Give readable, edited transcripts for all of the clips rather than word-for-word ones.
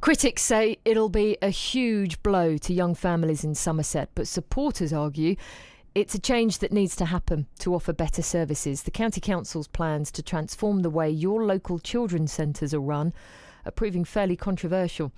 Critics say it'll be a huge blow to young families in Somerset, but supporters argue it's a change that needs to happen to offer better services. The County Council's plans to transform the way your local children's centres are run are proving fairly controversial.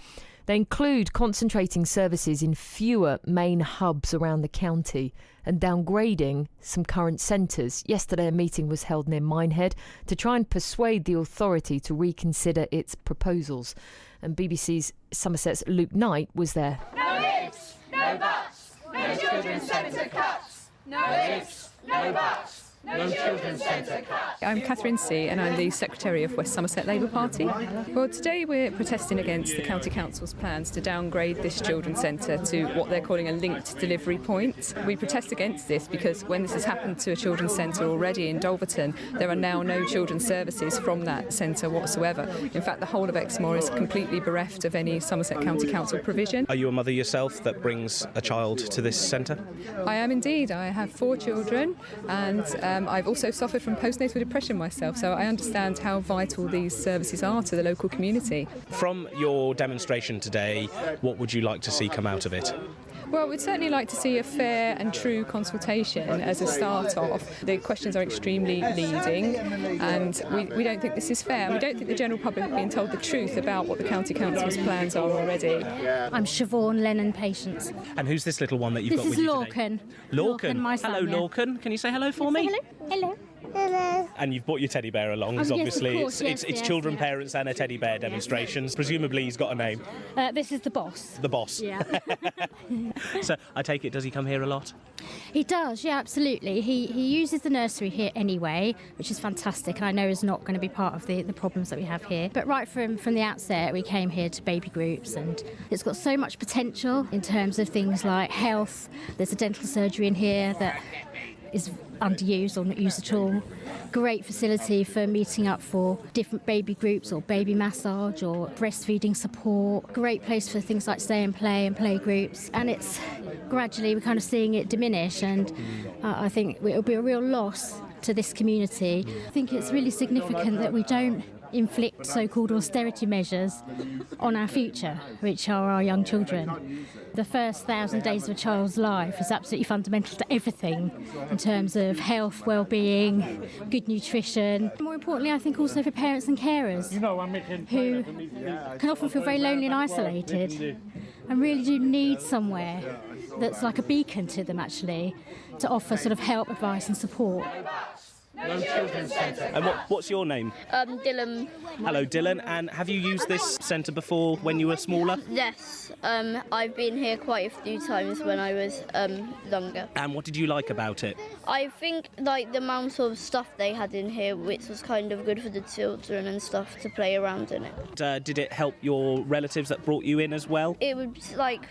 They include concentrating services in fewer main hubs around the county and downgrading some current centres. Yesterday, a meeting was held near Minehead to try and persuade the authority to reconsider its proposals. And BBC's Somerset's Luke Knight was there. No ifs, no buts, no children's centre cuts. No ifs, no buts. No children's centre cuts. I'm Catherine C. and I'm the Secretary of West Somerset Labour Party. Well, today we're protesting against the County Council's plans to downgrade this children's centre to what they're calling a linked delivery point. We protest against this because when this has happened to a children's centre already in Dulverton, there are now no children's services from that centre whatsoever. In fact, the whole of Exmoor is completely bereft of any Somerset County Council provision. Are you a mother yourself that brings a child to this centre? I am indeed. I have 4 children and I've also suffered from postnatal depression myself, so I understand how vital these services are to the local community. From your demonstration today, what would you like to see come out of it? Well, we'd certainly like to see a fair and true consultation as a start off. The questions are extremely leading and we don't think this is fair. We don't think the general public are being told the truth about what the County Council's plans are already. I'm Siobhan Lennon Patience. And who's this little one that you've got with you today? This is Lorcan. my son, Hello, yeah. Lorcan. Can you say hello for me? Hello. Hello. And you've brought your teddy bear along, Yes, obviously. of course, it's yes, children, yes. parents and a teddy bear demonstrations. Presumably he's got a name. This is the boss. The boss. Yeah. So I take it, does he come here a lot? He does, yeah, absolutely. He uses the nursery here anyway, which is fantastic, and I know is not going to be part of the problems that we have here. But right from the outset, we came here to baby groups, and it's got so much potential in terms of things like health. There's a dental surgery in here that is underused or not used at all. Great facility for meeting up for different baby groups or baby massage or breastfeeding support. Great place for things like stay and play groups. And it's gradually we're kind of seeing it diminish, and I think it'll be a real loss to this community. I think it's really significant that we don't inflict so-called austerity measures on our future, which are our young children. The first 1,000 days of a child's life is absolutely fundamental to everything in terms of health, well-being, good nutrition. More importantly, I think also for parents and carers who can often feel very lonely and isolated and really do need somewhere that's like a beacon to them, actually, to offer sort of help, advice and support. No children's centre. And what's your name? Dylan. Hello, Dylan. And have you used this centre before when you were smaller? Yes, I've been here quite a few times when I was younger. And what did you like about it? I think like the amount of stuff they had in here, which was kind of good for the children and stuff to play around in it. Did it help your relatives that brought you in as well? It would like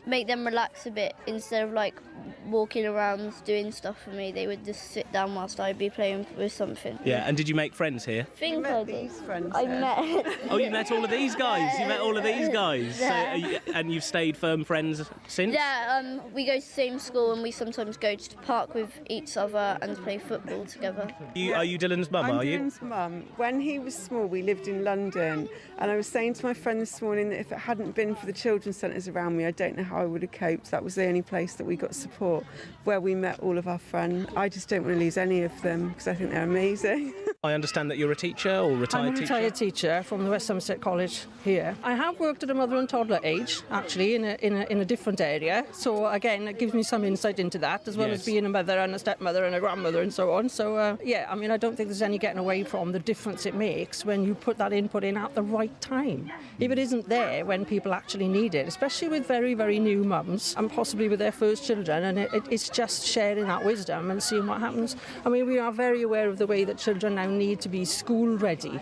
make them relax a bit instead of like walking around doing stuff for me. They would just sit down whilst I'd be playing with something. Yeah, and did you make friends here? I think I did. I met. Oh, you met all of these guys? You met all of these guys? Yeah. So, and you've stayed firm friends since? Yeah, we go to the same school and we sometimes go to the park with each other and play football together. Are you Dylan's mum, are you? I'm Dylan's mum. When he was small, we lived in London, and I was saying to my friend this morning that if it hadn't been for the children's centres around me, I don't know how I would have coped. That was the only place that we got support, where we met all of our friends. I just don't want to lose any of them because I think they're amazing. I understand that you're a teacher or retired teacher? I'm a retired teacher from the West Somerset College here. I have worked at a mother and toddler age, actually, in a different area. So, again, it gives me some insight into that, as well as being a mother and a stepmother and a grandmother and so on. So, yeah, I mean, I don't think there's any getting away from the difference it makes when you put that input in at the right time. If it isn't there when people actually need it, especially with very, very new mums and possibly with their first children, and it's just sharing that wisdom and seeing what happens. I mean, we are very aware of the way that children now need to be school ready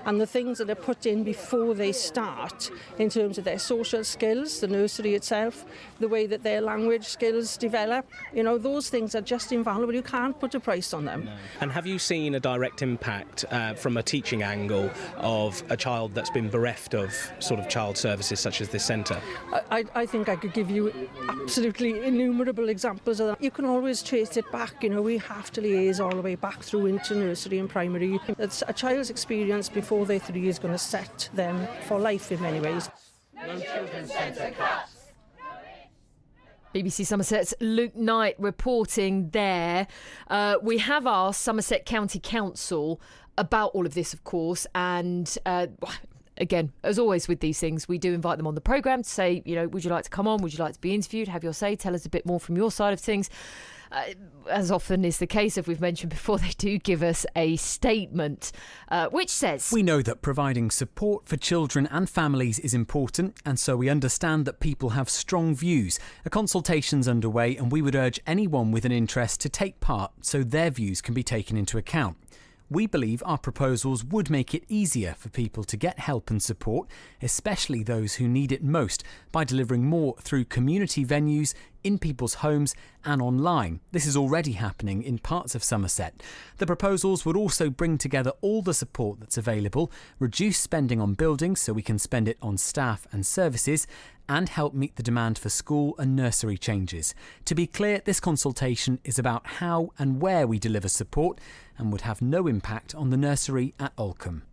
and the things that are put in before they start in terms of their social skills, the nursery itself, the way that their language skills develop. You know, those things are just invaluable. You can't put a price on them. No. And have you seen a direct impact from a teaching angle of a child that's been bereft of sort of child services such as this centre? I think I could give you absolutely innumerable examples of that. You can always trace it back. You know, we have to liaise all the way back through into nursery and primary. It's a child's experience before they're 3 is going to set them for life in many ways. No children's centre cuts. BBC Somerset's Luke Knight reporting there. We have asked Somerset County Council about all of this, of course, and again, as always with these things, we do invite them on the programme to say, would you like to come on? Would you like to be interviewed? Have your say? Tell us a bit more from your side of things. As often is the case, as we've mentioned before, they do give us a statement which says, "We know that providing support for children and families is important, and so we understand that people have strong views. A consultation's underway, and we would urge anyone with an interest to take part so their views can be taken into account. We believe our proposals would make it easier for people to get help and support, especially those who need it most, by delivering more through community venues, in people's homes and online. This is already happening in parts of Somerset. The proposals would also bring together all the support that's available, reduce spending on buildings so we can spend it on staff and services, and help meet the demand for school and nursery changes. To be clear, this consultation is about how and where we deliver support and would have no impact on the nursery at Alcombe."